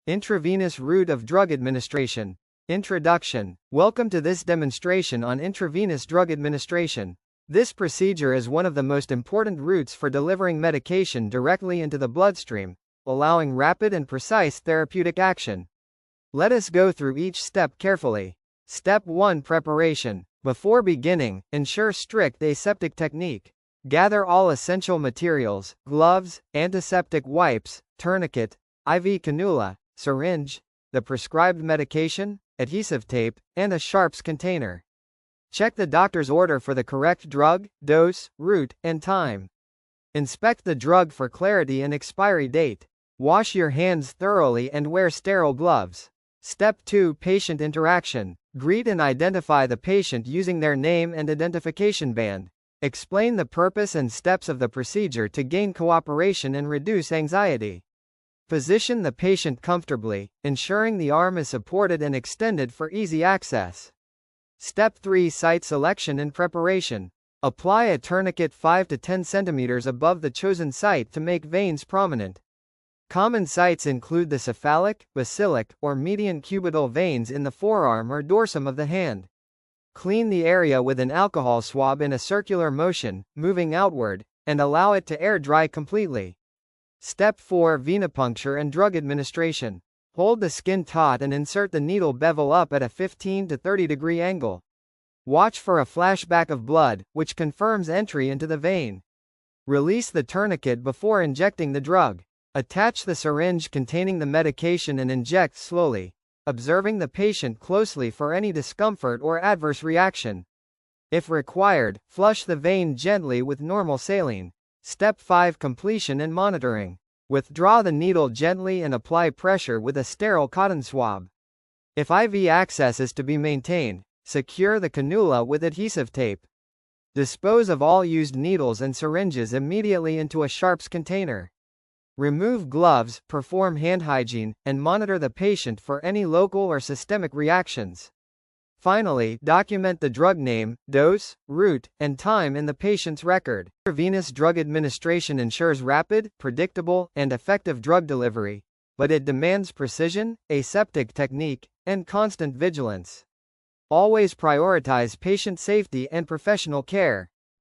Intravenous route of drug administration. Introduction. Welcome to this demonstration on intravenous drug administration. This procedure is one of the most important routes for delivering medication directly into the bloodstream, allowing rapid and precise therapeutic action. Let us go through each step carefully. Step 1. Preparation. Before beginning, ensure strict aseptic technique. Gather all essential materials: gloves, antiseptic wipes, tourniquet, IV cannula, syringe, the prescribed medication, adhesive tape, and a sharps container. Check the doctor's order for the correct drug, dose, route, and time. Inspect the drug for clarity and expiry date. Wash your hands thoroughly and wear sterile gloves. Step 2. Patient interaction. Greet and identify the patient using their name and identification band. Explain the purpose and steps of the procedure to gain cooperation and reduce anxiety. Position the patient comfortably, ensuring the arm is supported and extended for easy access. Step 3. Site selection and preparation. Apply a tourniquet 5 to 10 centimeters above the chosen site to make veins prominent. Common sites include the cephalic, basilic, or median cubital veins in the forearm or dorsum of the hand. Clean the area with an alcohol swab in a circular motion, moving outward, and allow it to air dry completely. Step 4. Venipuncture and drug administration. Hold the skin taut and insert the needle bevel up at a 15 to 30 degree angle. Watch for a flashback of blood, which confirms entry into the vein. Release the tourniquet before injecting the drug. Attach the syringe containing the medication and inject slowly, observing the patient closely for any discomfort or adverse reaction. If required, flush the vein gently with normal saline. Step 5. Completion and monitoring. Withdraw the needle gently and apply pressure with a sterile cotton swab. If IV access is to be maintained, secure the cannula with adhesive tape. Dispose of all used needles and syringes immediately into a sharps container. Remove gloves, perform hand hygiene, and monitor the patient for any local or systemic reactions. Finally, document the drug name, dose, route, and time in the patient's record. Intravenous drug administration ensures rapid, predictable, and effective drug delivery, but it demands precision, aseptic technique, and constant vigilance. Always prioritize patient safety and professional care.